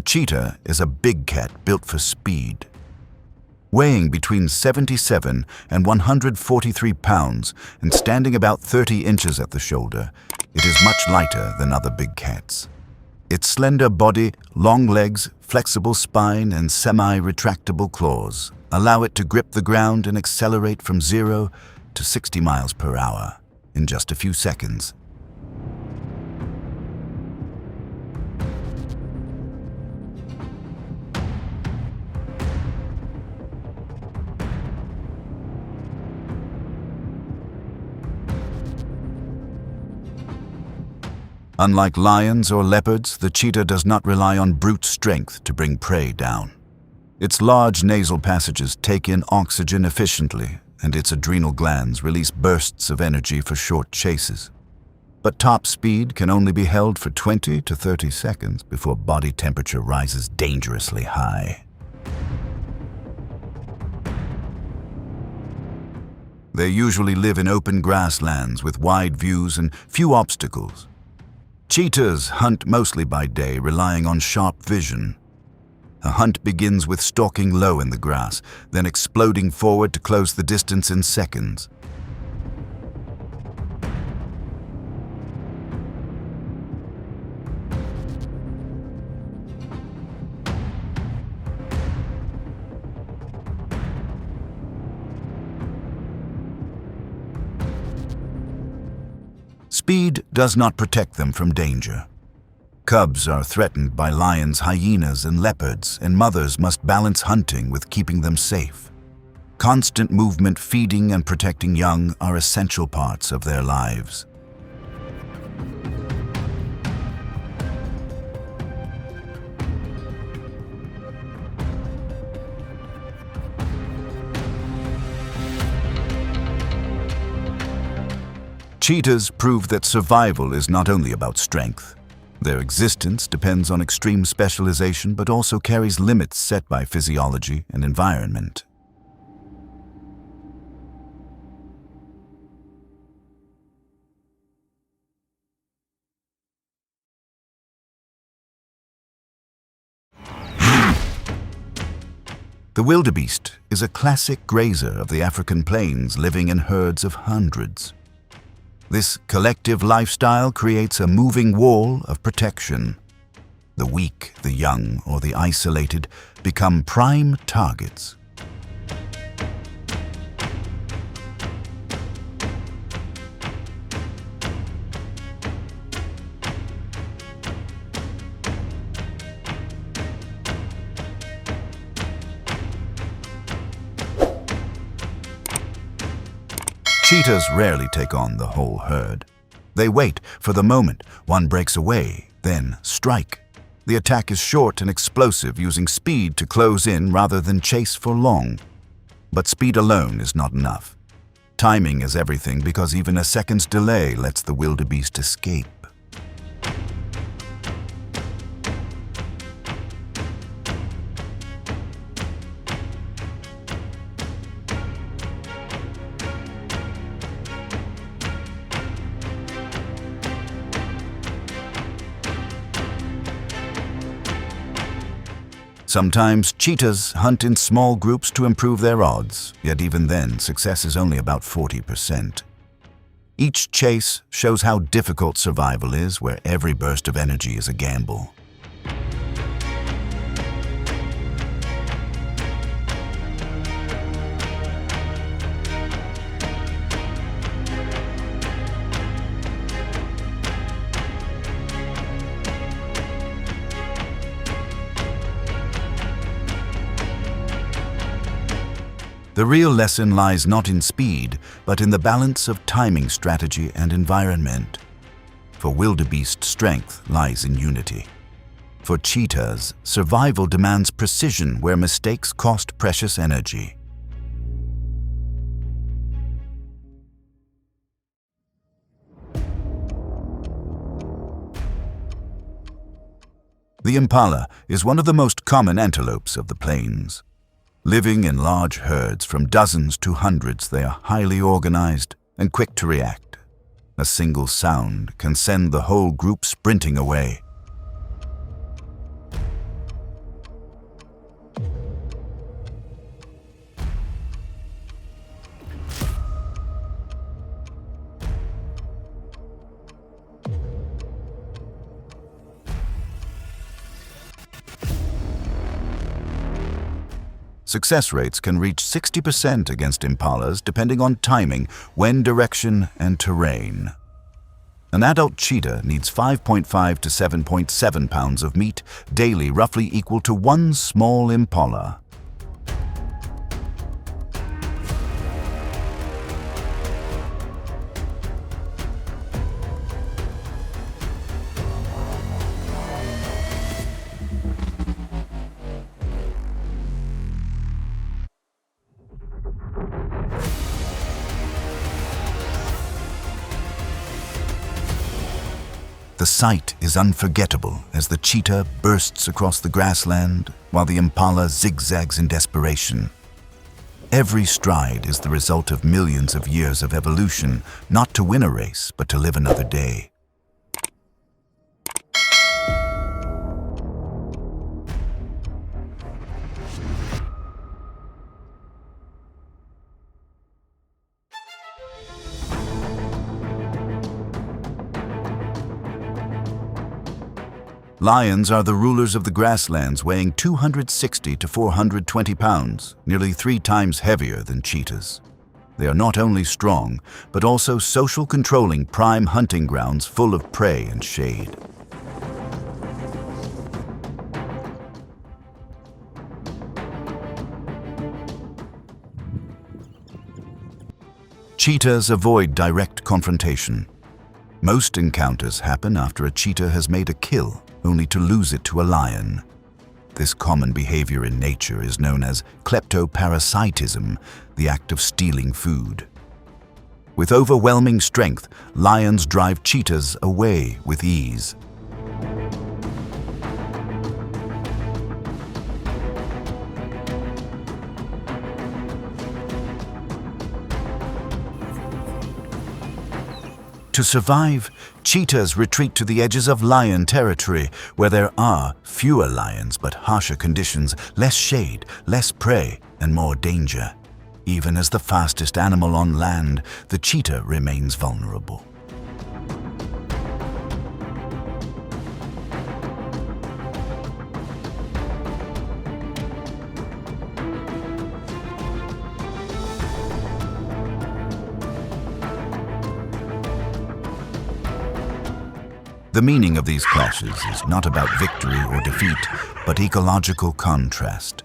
cheetah is a big cat built for speed. Weighing between 77 and 143 pounds and standing about 30 inches at the shoulder, it is much lighter than other big cats. Its slender body, long legs, flexible spine, and semi-retractable claws allow it to grip the ground and accelerate from 0 to 60 miles per hour in just a few seconds. Unlike lions or leopards, the cheetah does not rely on brute strength to bring prey down. Its large nasal passages take in oxygen efficiently, and its adrenal glands release bursts of energy for short chases. But top speed can only be held for 20 to 30 seconds before body temperature rises dangerously high. They usually live in open grasslands with wide views and few obstacles. Cheetahs hunt mostly by day, relying on sharp vision. A hunt begins with stalking low in the grass, then exploding forward to close the distance in seconds. Speed does not protect them from danger. Cubs are threatened by lions, hyenas, and leopards, and mothers must balance hunting with keeping them safe. Constant movement, feeding, and protecting young are essential parts of their lives. Cheetahs prove that survival is not only about strength. Their existence depends on extreme specialization, but also carries limits set by physiology and environment. The wildebeest is a classic grazer of the African plains, living in herds of hundreds. This collective lifestyle creates a moving wall of protection. The weak, the young, or the isolated become prime targets. Cheetahs rarely take on the whole herd. They wait for the moment one breaks away, then strike. The attack is short and explosive, using speed to close in rather than chase for long. But speed alone is not enough. Timing is everything, because even a second's delay lets the wildebeest escape. Sometimes cheetahs hunt in small groups to improve their odds, yet even then, success is only about 40%. Each chase shows how difficult survival is, where every burst of energy is a gamble. The real lesson lies not in speed, but in the balance of timing, strategy, and environment. For wildebeest, strength lies in unity. For cheetahs, survival demands precision where mistakes cost precious energy. The impala is one of the most common antelopes of the plains. Living in large herds from dozens to hundreds, they are highly organized and quick to react. A single sound can send the whole group sprinting away. Success rates can reach 60% against impalas depending on timing, wind direction, and terrain. An adult cheetah needs 5.5 to 7.7 pounds of meat daily, roughly equal to one small impala. The sight is unforgettable as the cheetah bursts across the grassland while the impala zigzags in desperation. Every stride is the result of millions of years of evolution, not to win a race, but to live another day. Lions are the rulers of the grasslands, weighing 260 to 420 pounds, nearly 3 times heavier than cheetahs. They are not only strong, but also social controlling prime hunting grounds full of prey and shade. Cheetahs avoid direct confrontation. Most encounters happen after a cheetah has made a kill, only to lose it to a lion. This common behavior in nature is known as kleptoparasitism, the act of stealing food. With overwhelming strength, lions drive cheetahs away with ease. To survive, cheetahs retreat to the edges of lion territory, where there are fewer lions but harsher conditions, less shade, less prey, and more danger. Even as the fastest animal on land, the cheetah remains vulnerable. The meaning of these clashes is not about victory or defeat, but ecological contrast.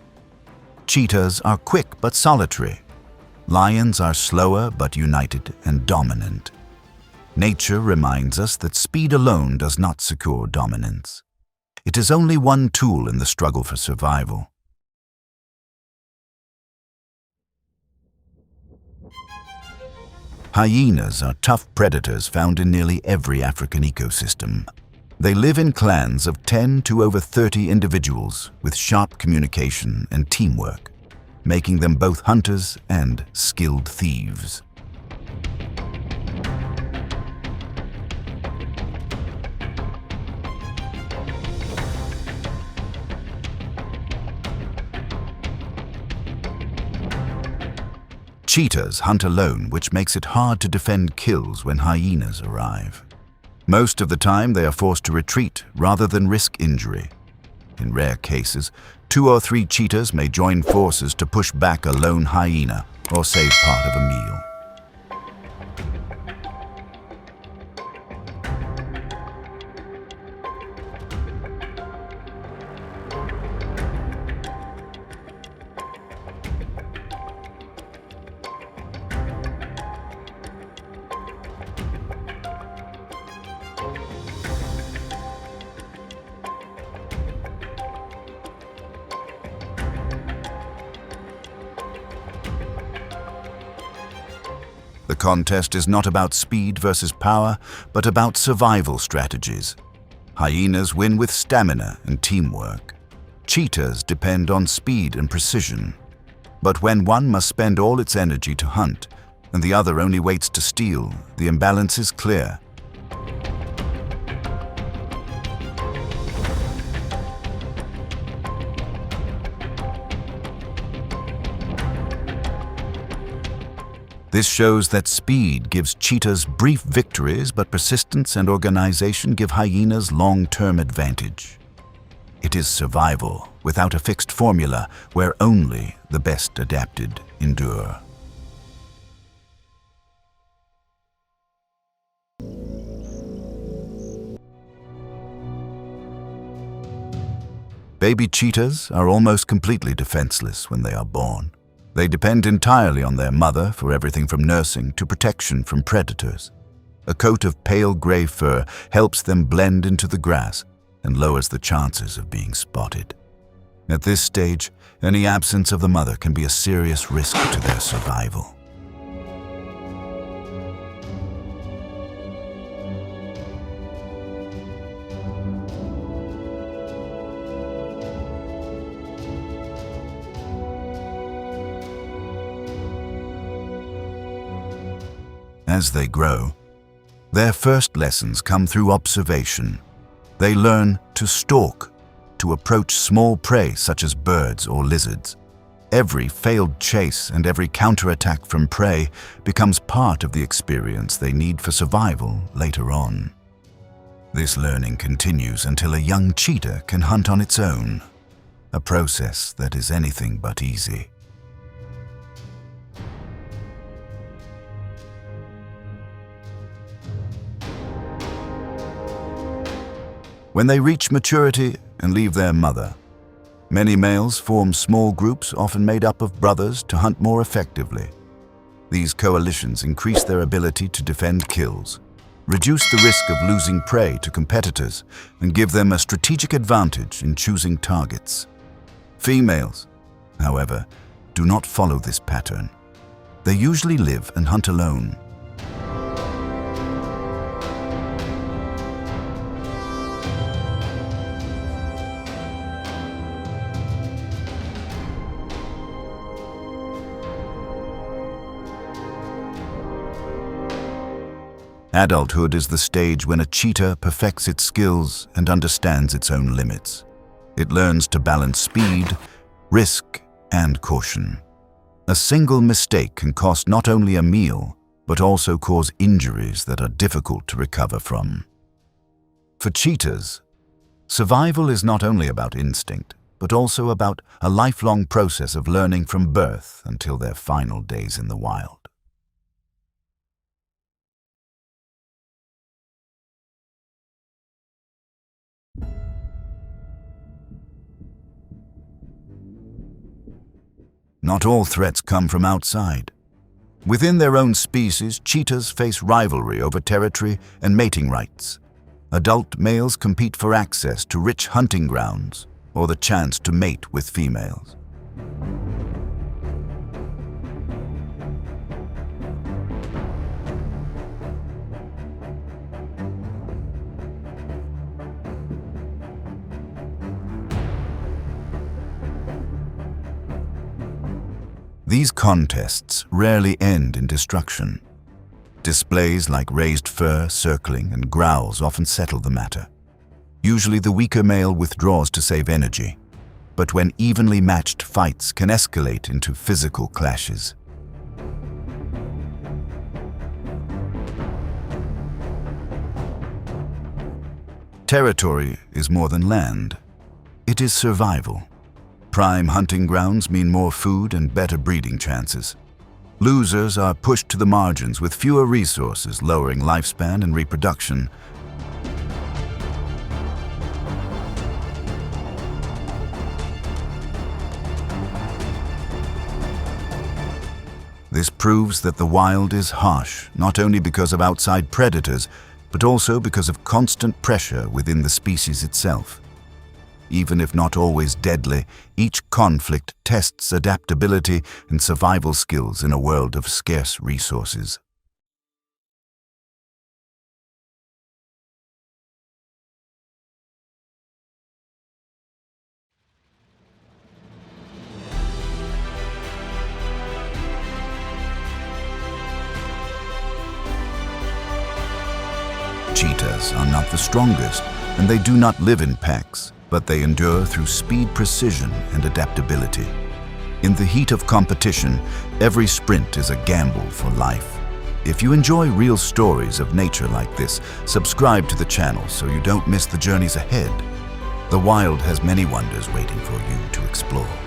Cheetahs are quick but solitary. Lions are slower but united and dominant. Nature reminds us that speed alone does not secure dominance. It is only one tool in the struggle for survival. Hyenas are tough predators found in nearly every African ecosystem. They live in clans of 10 to over 30 individuals with sharp communication and teamwork, making them both hunters and skilled thieves. Cheetahs hunt alone, which makes it hard to defend kills when hyenas arrive. Most of the time, they are forced to retreat rather than risk injury. In rare cases, 2 or 3 cheetahs may join forces to push back a lone hyena or save part of a meal. The contest is not about speed versus power, but about survival strategies. Hyenas win with stamina and teamwork. Cheetahs depend on speed and precision. But when one must spend all its energy to hunt, and the other only waits to steal, the imbalance is clear. This shows that speed gives cheetahs brief victories, but persistence and organization give hyenas long-term advantage. It is survival without a fixed formula where only the best adapted endure. Baby cheetahs are almost completely defenseless when they are born. They depend entirely on their mother for everything from nursing to protection from predators. A coat of pale gray fur helps them blend into the grass and lowers the chances of being spotted. At this stage, any absence of the mother can be a serious risk to their survival. As they grow, their first lessons come through observation. They learn to stalk, to approach small prey such as birds or lizards. Every failed chase and every counterattack from prey becomes part of the experience they need for survival later on. This learning continues until a young cheetah can hunt on its own, a process that is anything but easy. When they reach maturity and leave their mother, many males form small groups often made up of brothers to hunt more effectively. These coalitions increase their ability to defend kills, reduce the risk of losing prey to competitors, and give them a strategic advantage in choosing targets. Females, however, do not follow this pattern. They usually live and hunt alone. Adulthood is the stage when a cheetah perfects its skills and understands its own limits. It learns to balance speed, risk, and caution. A single mistake can cost not only a meal, but also cause injuries that are difficult to recover from. For cheetahs, survival is not only about instinct, but also about a lifelong process of learning from birth until their final days in the wild. Not all threats come from outside. Within their own species, cheetahs face rivalry over territory and mating rights. Adult males compete for access to rich hunting grounds or the chance to mate with females. These contests rarely end in destruction. Displays like raised fur, circling, and growls often settle the matter. Usually the weaker male withdraws to save energy, but when evenly matched fights can escalate into physical clashes. Territory is more than land. It is survival. Prime hunting grounds mean more food and better breeding chances. Losers are pushed to the margins with fewer resources, lowering lifespan and reproduction. This proves that the wild is harsh, not only because of outside predators, but also because of constant pressure within the species itself. Even if not always deadly, each conflict tests adaptability and survival skills in a world of scarce resources. Cheetahs are not the strongest, and they do not live in packs, but they endure through speed, precision, and adaptability. In the heat of competition, every sprint is a gamble for life. If you enjoy real stories of nature like this, subscribe to the channel so you don't miss the journeys ahead. The wild has many wonders waiting for you to explore.